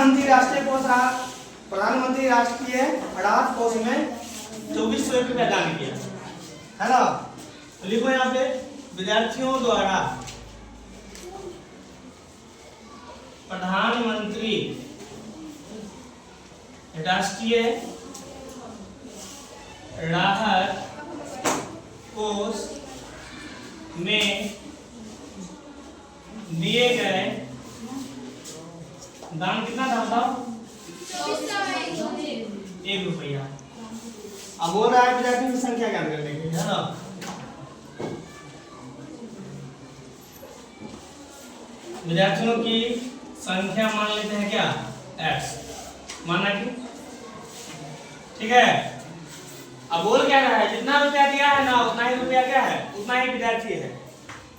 प्रधानमंत्री राष्ट्रीय अनाथ कोष में 2400 रुपया दान किया है ना। तो लिखो यहाँ पे विद्यार्थियों द्वारा प्रधानमंत्री राष्ट्रीय राहत कोष में दिए गए दान कितना था बताओ? 1 रुपया। अब बोल रहा है विद्यार्थियों की संख्या ज्ञात करने के लिए, है ना। विद्यार्थियों की संख्या मान लेते हैं क्या? x माना कि ठीक है। अब बोल क्या रहा है, जितना रुपया दिया है ना उतना ही रुपया क्या है, उतना ही विद्यार्थी है।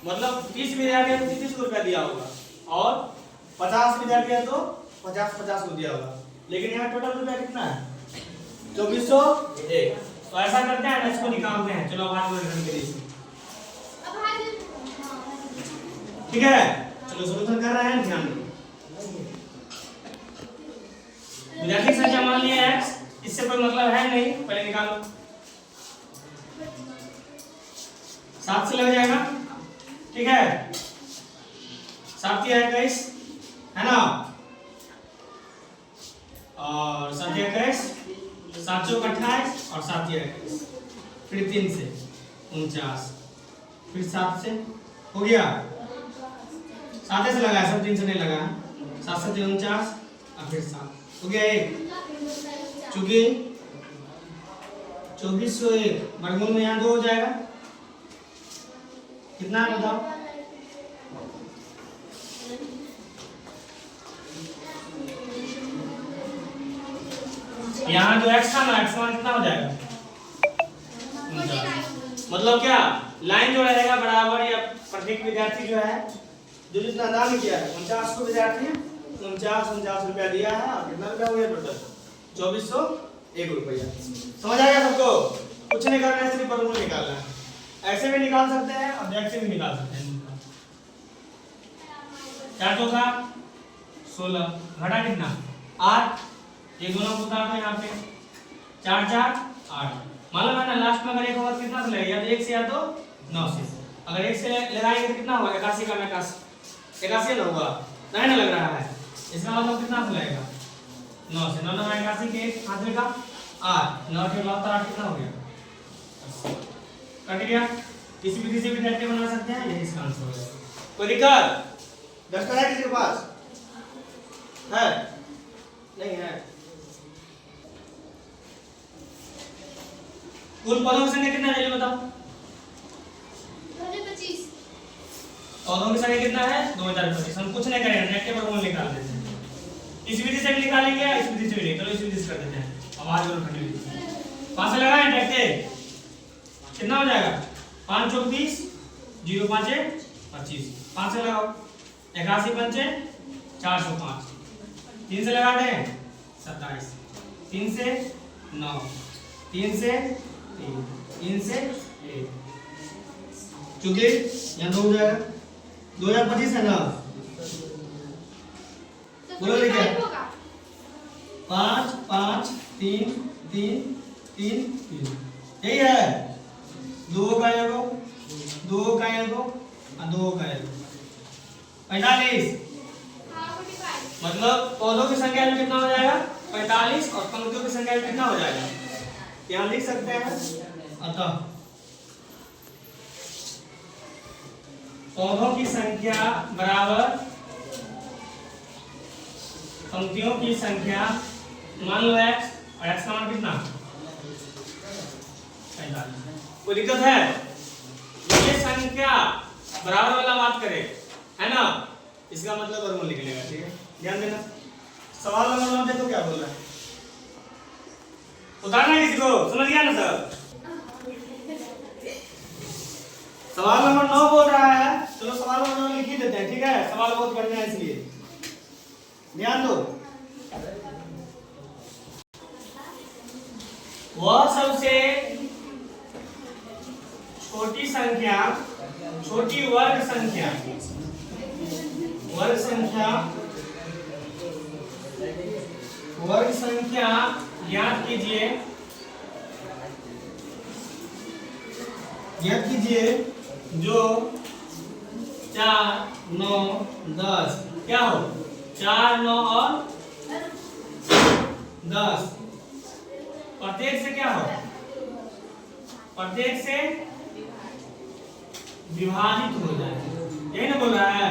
मतलब 30 विद्यार्थी है तो 30 रुपया दिया होगा, और 50 विद्यार्थी है तो 50 को दिया होगा। लेकिन यहाँ टोटल रुपया कितना है? 2401। तो ऐसा करते हैं ना, इसको निकालते हैं। चलो भाग के लिए ठीक है। चलो सॉल्यूशन कर रहे हैं, ध्यान दो। विद्यार्थी की संख्या मान लिया x, इससे कोई मतलब है नहीं, पहले निकालो। 7 से लग जाएगा, ठीक है। 7 या 21 है ना, और 7 या 21, 7 चौक 28 और 7 या 21, फिर 3 से 49, फिर 7 से हो गया। 7 से लगाया, सब 3 से नहीं लगाया। 7 से 49 और फिर 7 हो गया 1। चूंकि 2401 वर्गमूल में यहाँ 2 हो जाएगा, कितना है बताओ? यहाँ जो x था ना, x मान कितना हो जाएगा? मतलब क्या, लाइन जो रहेगा बराबर, या प्रत्येक विद्यार्थी जो है जो जितना दान किया है, 49 को विद्यार्थी 49 रुपया दिया है, और कितना रुपया हो गया टोटल? 2401 रुपया। समझ आएगा सबको? कुछ नहीं करना है, सिर्फ वर्गमूल निकालना है। ऐसे भी निकाल सकते हैं और ऐसे भी निकाल सकते हैं। 4 चौका 16, घटा कितना? 8। ये दोनों को काटो यहाँ पे, 4 4 8। मालूम है ना, लास्ट में अगर एक होगा कितना से लगेगा? या तो 1 से या तो 9 से। अगर 1 से लगाएंगे तो कितना होगा? 81 का 81 ना होगा, नहीं ना लग रहा है। इसका मतलब कितना से लगेगा? 9 से। 9 9 81 के हाथ में का 8, 9 के 8 कितना हो गया? कट गया। किसी भी किसी विद्यार्थी बना सकते हैं, यही इसका आंसर होगा। कोई दिक्कत? डस्टर है किसी के पास? है? नहीं है। कुल पदों की संख्या कितना है जल्दी बताओ? 2025। पदों की संख्या कितना है? 2025। हम कुछ नहीं करेंगे, नेगेटिव वर्गमूल निकाल देते हैं। इस विधि से भी निकालेंगे, इस विधि से भी नहीं। चलो इस विधि से कर देते हैं। आवाज और ठंडी विधि 5 से लगाएं देखते कितना हो जाएगा? 5 चौक 20, 0 5 25। 5 से लगाओ, 81 पंचे 405। 3 से लगा दें 27, 3 से 9, 3 से 3, 3 से 1। चूंकि यहाँ 2 हो जाएगा, 2025 है ना। बोलो लिखे 5 5 3 3 3 3, यही है। 2 का एगो, 2 का एगो और 2 का एगो, 45। मतलब पौधों की संख्या में कितना हो जाएगा? 45, और पंक्तियों की संख्या में कितना हो जाएगा? यहाँ लिख सकते हैं। अतः पौधों की संख्या बराबर पंक्तियों की संख्या, मान लो x, और x का मान कितना? 45। कोई दिक्कत है? ये संख्या बराबर वाला बात करें, है ना, इसका मतलब वर्गमूल निकलेगा। ठीक है, ध्यान देना। सवाल नंबर 9 देखो क्या बोल रहा है, उतारना किसी को, समझ गया ना सर? सवाल नंबर 9 बोल रहा है। चलो सवाल नंबर 9 लिख ही देते हैं, ठीक है। सवाल बहुत बढ़िया है, इसलिए ध्यान दो। वह सबसे छोटी संख्या, छोटी वर्ग संख्या वर्ग संख्या ज्ञात कीजिए जो 4, 9, 10 क्या हो 4, 9 और 10 प्रत्येक से क्या हो प्रत्येक से विभाजित हो जाए यही ना बोल रहा है।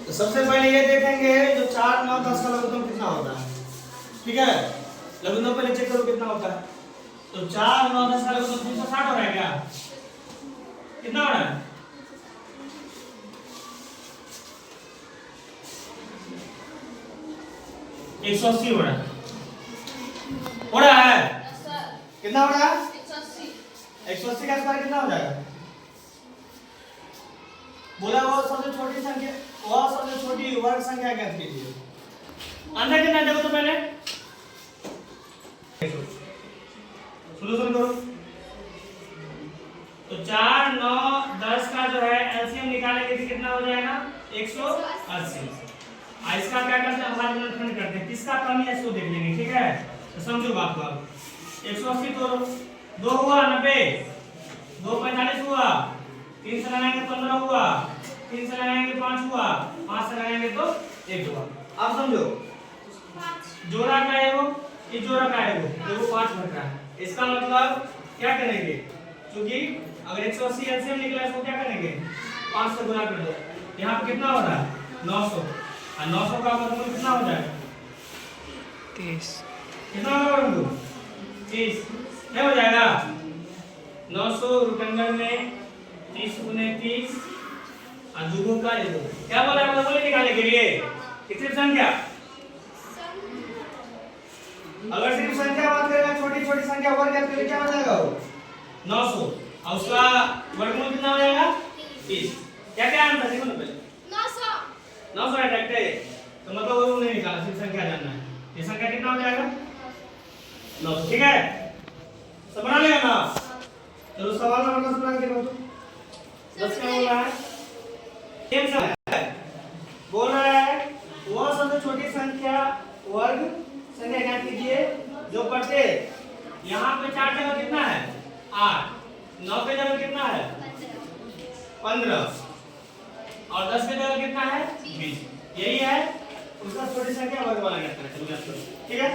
तो सबसे पहले ये देखेंगे जो 4, 9, 10 का लघुत्तम कितना होता है। ठीक है लघुत्तम पहले चेक करो कितना होता है। तो 4, 9, 10 का लघुत्तम 360 हो रहा है क्या कितना हो रहा है 180 हो रहा है कितना हो रहा है 180 का स्क्वायर कितना हो जाएगा बोला वो सबसे छोटी संख्या वो सबसे छोटी वर्ग संख्या ज्ञात कीजिए। आंसर कितना देखो तो पहले सॉल्यूशन करो। तो 4, 9, 10 का जो है एलसीएम निकालेंगे तो कितना हो जाएगा 180। इसका क्या करते हैं हमारे खंड करते हैं किसका कमी है इसको देख लेंगे। ठीक है तो समझो बात को अब 180 तो 2 हुआ 90 2 45 हुआ 3 से लगाएंगे 15 हुआ 3 से लगाएंगे 5 हुआ 5 से लगाएंगे तो 1 हुआ। अब समझो जोड़ा का है वो इस जोड़ा का है वो देखो 5 भर का है इसका मतलब क्या करेंगे क्योंकि अगर 180 एलसीएम निकला इसको क्या करेंगे 5 से गुणा कर दो यहाँ पे कितना हो रहा है 900 और 900 का वर्गमूल कितना हो जाएगा 30 कितना होगा वर्गमूल 30 क्या हो जाएगा 900 रुपंगर में 30 गुने 30 और दुगुना का देखो क्या बोला है वर्गमूल निकालने के लिए कितनी संख्या अगर सिर्फ संख्या बात करेगा छोटी छोटी संख्या वर्ग करके तो क्या हो जाएगा वो 900 और उसका वर्गमूल कितना हो जाएगा 30 क्या क्या आंसर देखो ना पहले 900 डायरेक्ट है तो मतलब वर्गमूल नहीं निकाला सिर्फ संख्या जानना है ये संख्या कितना हो जाएगा 900 ठीक है सब बना लेगा ना चलो सवाल नंबर 10 बना के दो 10 क्या बोल रहा है सेम है बोल रहा है वह सबसे छोटी संख्या वर्ग संख्या ज्ञात कीजिए जो प्रत्येक यहाँ पे 4 जगह कितना है 8 9 पे जगह कितना है 15 और 10 पे जगह कितना है 20 यही है उसका छोटी संख्या वर्ग वाला ज्ञात करना है ठीक है।